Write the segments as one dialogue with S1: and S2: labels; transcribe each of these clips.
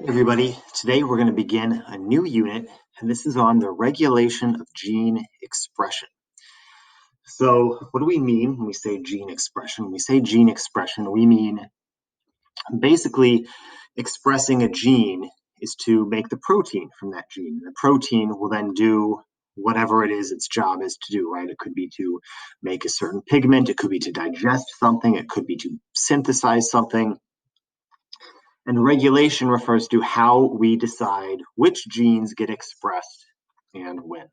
S1: Everybody, today we're going to begin a new unit, and this is on the regulation of gene expression. So, what do we mean when we say gene expression? When we say gene expression, we mean basically expressing a gene is to make the protein from that gene. The protein will then do whatever it is its job is to do, right? It could be to make a certain pigment, it could be to digest something, it could be to synthesize something. And regulation refers to how we decide which genes get expressed and when.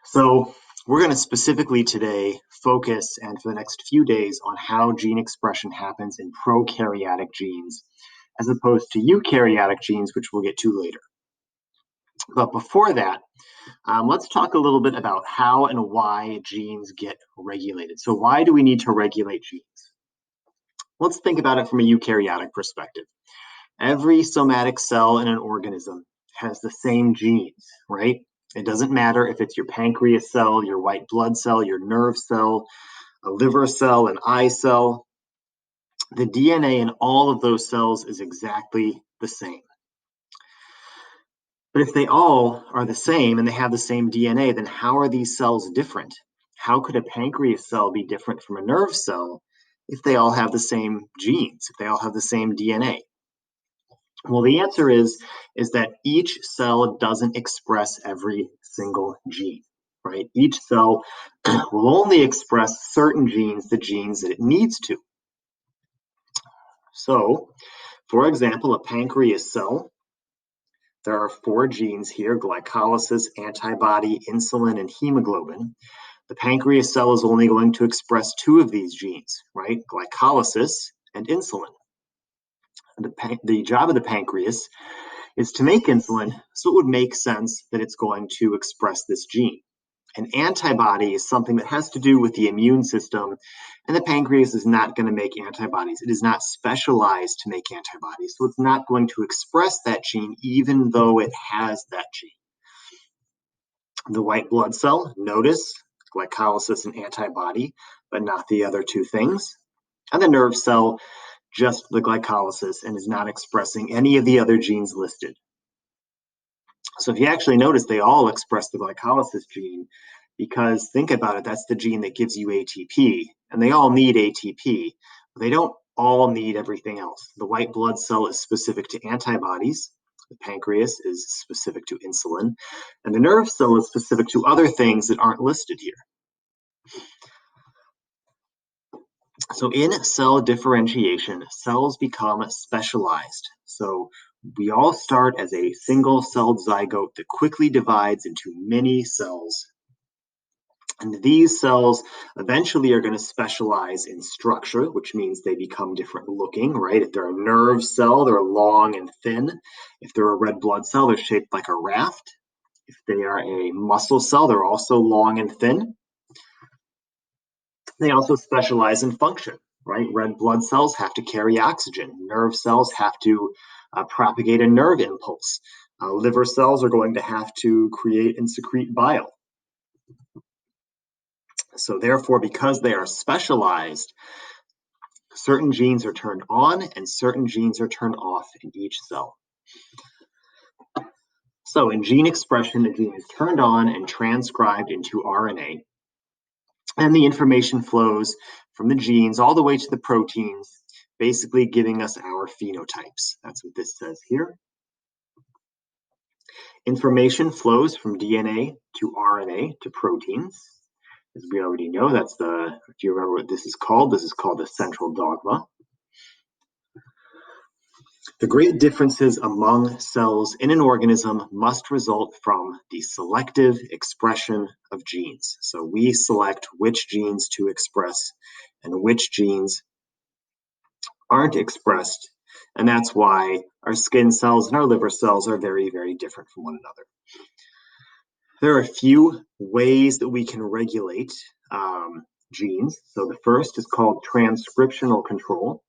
S1: So we're going to specifically today focus and for the next few days on how gene expression happens in prokaryotic genes as opposed to eukaryotic genes, which we'll get to later. But before that, let's talk a little bit about how and why genes get regulated. So why do we need to regulate genes? Let's think about it from a eukaryotic perspective. Every somatic cell in an organism has the same genes, right? It doesn't matter if it's your pancreas cell, your white blood cell, your nerve cell, a liver cell, an eye cell. The DNA in all of those cells is exactly the same. But if they all are the same and they have the same DNA, then how are these cells different? How could a pancreas cell be different from a nerve cell if they all have the same genes, if they all have the same DNA? Well, the answer is that each cell doesn't express every single gene, right? Each cell will only express certain genes, the genes that it needs to. So, for example, a pancreas cell, there are 4 genes here: glycolysis, antibody, insulin, and hemoglobin. The pancreas cell is only going to express 2 of these genes, right? Glycolysis and insulin. The job of the pancreas is to make insulin, so it would make sense that it's going to express this gene. An antibody is something that has to do with the immune system, and the pancreas is not going to make antibodies. It is not specialized to make antibodies, so it's not going to express that gene even though it has that gene. The white blood cell, notice glycolysis and antibody, but not the other 2 things. And the nerve cell, just the glycolysis, and is not expressing any of the other genes listed. So if you actually notice, they all express the glycolysis gene because think about it, that's the gene that gives you ATP, and they all need ATP. But they don't all need everything else. The white blood cell is specific to antibodies, the pancreas is specific to insulin, and the nerve cell is specific to other things that aren't listed here. So in cell differentiation, cells become specialized. So we all start as a single-celled zygote that quickly divides into many cells. And these cells eventually are going to specialize in structure, which means they become different looking, right? If they're a nerve cell, they're long and thin. If they're a red blood cell, they're shaped like a raft. If they are a muscle cell, they're also long and thin. They also specialize in function, right? Red blood cells have to carry oxygen. Nerve cells have to propagate a nerve impulse. Liver cells are going to have to create and secrete bile. So therefore, because they are specialized, certain genes are turned on and certain genes are turned off in each cell. So in gene expression, the gene is turned on and transcribed into RNA. And the information flows from the genes all the way to the proteins, basically giving us our phenotypes. That's what this says here. Information flows from DNA to RNA to proteins. As we already know, do you remember what this is called? This is called the central dogma. The great differences among cells in an organism must result from the selective expression of genes. So we select which genes to express and which genes aren't expressed. And that's why our skin cells and our liver cells are very, very different from one another. There are a few ways that we can regulate genes. So the first is called transcriptional control.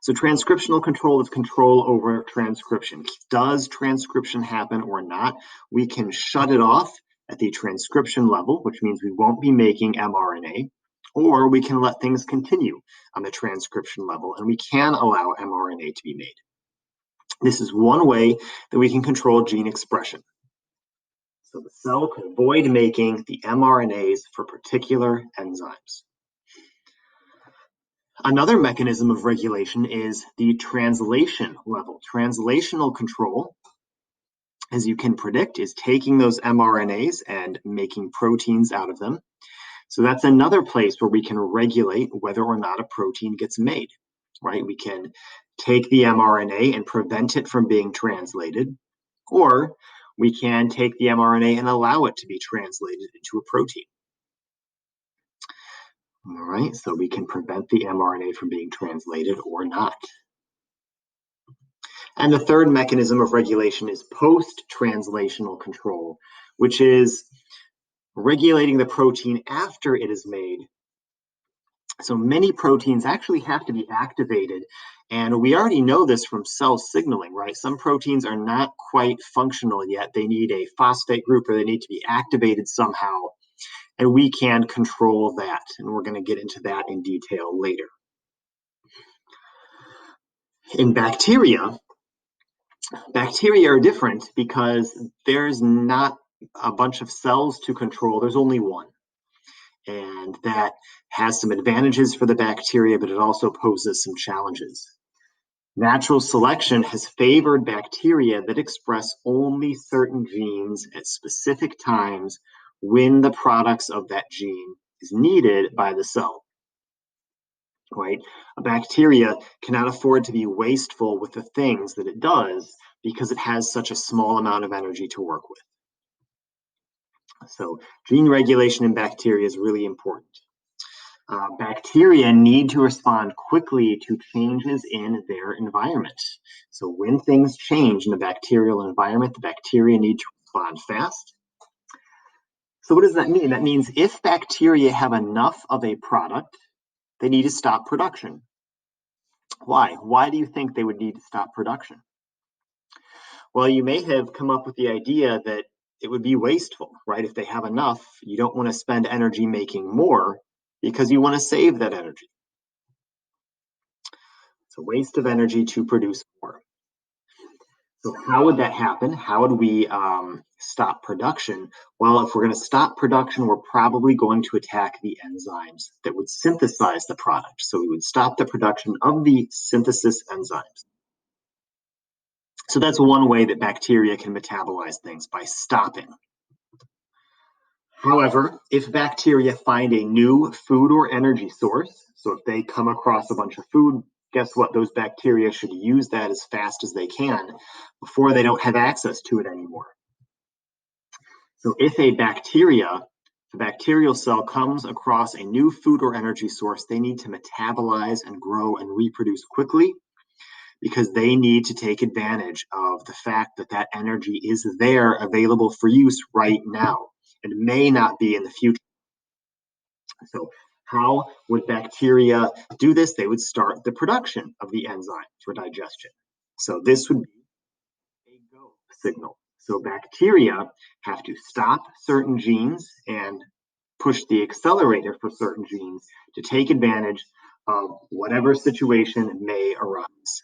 S1: So transcriptional control is control over transcription. Does transcription happen or not? We can shut it off at the transcription level, which means we won't be making mRNA, or we can let things continue on the transcription level, and we can allow mRNA to be made. This is one way that we can control gene expression. So the cell can avoid making the mRNAs for particular enzymes. Another mechanism of regulation is the translation level. Translational control, as you can predict, is taking those mRNAs and making proteins out of them. So that's another place where we can regulate whether or not a protein gets made, right? We can take the mRNA and prevent it from being translated, or we can take the mRNA and allow it to be translated into a protein. All right, so we can prevent the mRNA from being translated or not. And the third mechanism of regulation is post-translational control, which is regulating the protein after it is made. So many proteins actually have to be activated, and we already know this from cell signaling, right? Some proteins are not quite functional yet. They need a phosphate group, or they need to be activated somehow, and we can control that, and we're going to get into that in detail later. In bacteria are different because there's not a bunch of cells to control. There's only one. And that has some advantages for the bacteria, but it also poses some challenges. Natural selection has favored bacteria that express only certain genes at specific times when the products of that gene is needed by the cell. Right? A bacteria cannot afford to be wasteful with the things that it does because it has such a small amount of energy to work with. So gene regulation in bacteria is really important. Bacteria need to respond quickly to changes in their environment. So when things change in the bacterial environment, the bacteria need to respond fast. So what does that mean? That means if bacteria have enough of a product, they need to stop production. Why? Why do you think they would need to stop production? Well, you may have come up with the idea that it would be wasteful, right? If they have enough, you don't want to spend energy making more because you want to save that energy. It's a waste of energy to produce more. So how would that happen? How would we stop production? Well, if we're going to stop production, we're probably going to attack the enzymes that would synthesize the product. So we would stop the production of the synthesis enzymes. So that's one way that bacteria can metabolize things, by stopping. However, if bacteria find a new food or energy source, so if they come across a bunch of food, guess what? Those bacteria should use that as fast as they can before they don't have access to it anymore. So if the bacterial cell comes across a new food or energy source, they need to metabolize and grow and reproduce quickly because they need to take advantage of the fact that that energy is there available for use right now and may not be in the future. So how would bacteria do this? They would start the production of the enzyme for digestion. So this would be a go signal. So bacteria have to stop certain genes and push the accelerator for certain genes to take advantage of whatever situation may arise.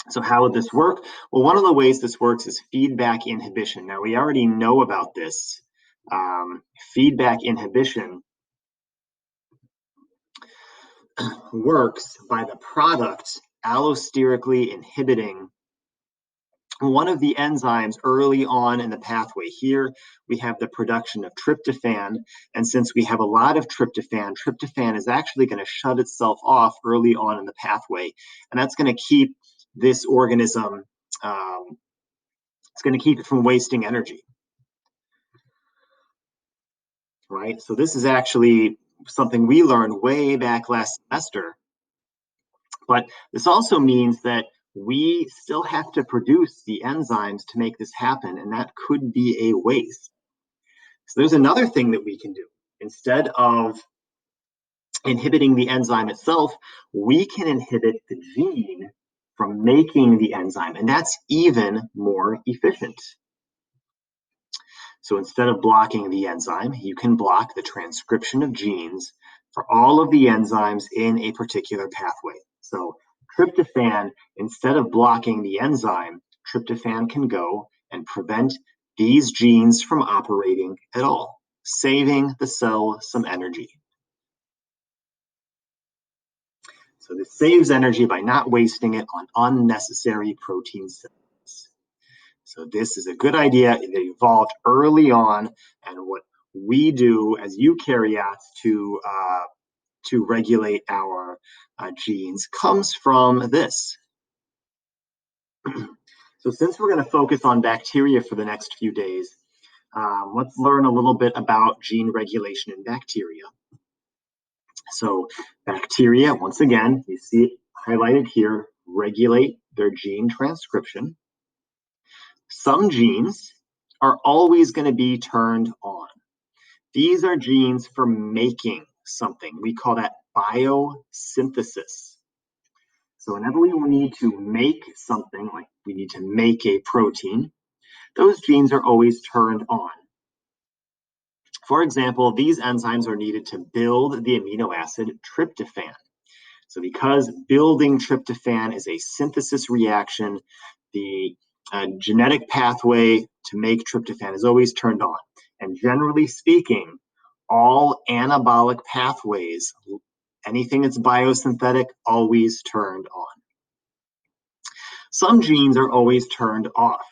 S1: So how would this work? Well, one of the ways this works is feedback inhibition. Now, we already know about this. Feedback inhibition works by the product allosterically inhibiting one of the enzymes early on in the pathway. Here we have the production of tryptophan, and since we have a lot of tryptophan is actually going to shut itself off early on in the pathway, and that's going to keep this organism, it's going to keep it from wasting energy. Right? So this is actually something we learned way back last semester, but this also means that we still have to produce the enzymes to make this happen, and that could be a waste. So there's another thing that we can do. Instead of inhibiting the enzyme itself, we can inhibit the gene from making the enzyme, and that's even more efficient. So instead of blocking the enzyme, you can block the transcription of genes for all of the enzymes in a particular pathway. So tryptophan, instead of blocking the enzyme, tryptophan can go and prevent these genes from operating at all, saving the cell some energy. So this saves energy by not wasting it on unnecessary protein synthesis. So this is a good idea. It evolved early on, and what we do as eukaryotes to regulate our genes comes from this. So since we're going to focus on bacteria for the next few days, let's learn a little bit about gene regulation in bacteria. So bacteria, once again, you see it highlighted here, regulate their gene transcription. Some genes are always going to be turned on. These are genes for making something. We call that biosynthesis. So whenever we need to make something, like we need to make a protein, those genes are always turned on. For example, these enzymes are needed to build the amino acid tryptophan. So because building tryptophan is a synthesis reaction, the genetic pathway to make tryptophan is always turned on. And generally speaking, all anabolic pathways, anything that's biosynthetic, always turned on. Some genes are always turned off.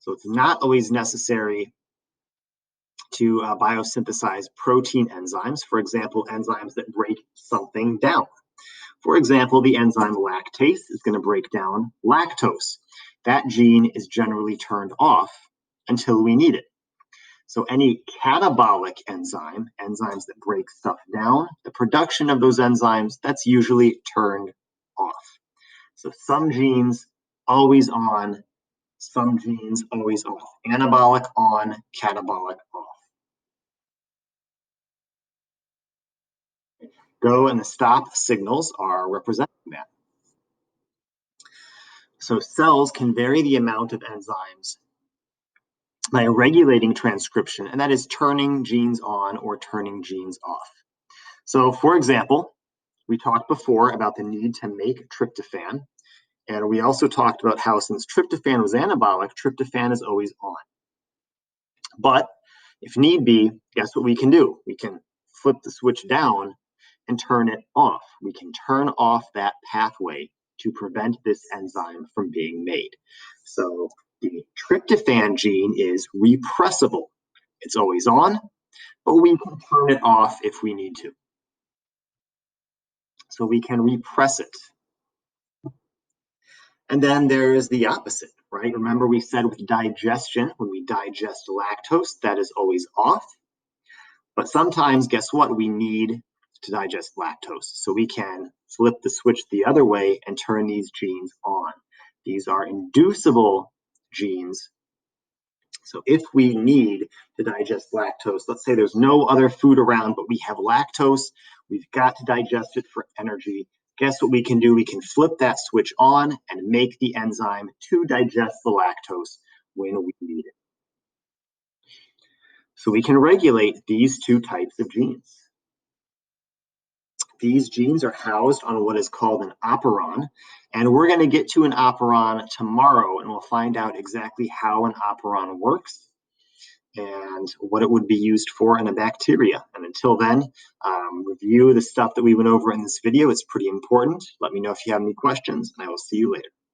S1: So it's not always necessary to biosynthesize protein enzymes, for example, enzymes that break something down. For example, the enzyme lactase is going to break down lactose. That gene is generally turned off until we need it. So any catabolic enzyme, enzymes that break stuff down, the production of those enzymes, that's usually turned off. So some genes always on, some genes always off. Anabolic on, catabolic off. Go and the stop signals are representing that. So cells can vary the amount of enzymes by regulating transcription, and that is turning genes on or turning genes off. So for example, we talked before about the need to make tryptophan, and we also talked about how since tryptophan was anabolic, tryptophan is always on. But if need be, guess what we can do? We can flip the switch down and turn it off. We can turn off that pathway to prevent this enzyme from being made. So the tryptophan gene is repressible. It's always on, but we can turn it off if we need to. So we can repress it. And then there's the opposite, right? Remember we said with digestion, when we digest lactose, that is always off. But sometimes, guess what? We need to digest lactose. So we can flip the switch the other way and turn these genes on. These are inducible genes. So if we need to digest lactose, let's say there's no other food around, but we have lactose, we've got to digest it for energy. Guess what we can do? We can flip that switch on and make the enzyme to digest the lactose when we need it. So we can regulate these two types of genes. These genes are housed on what is called an operon, and we're going to get to an operon tomorrow, and we'll find out exactly how an operon works and what it would be used for in a bacteria. And until then, review the stuff that we went over in this video. It's pretty important. Let me know if you have any questions, and I will see you later.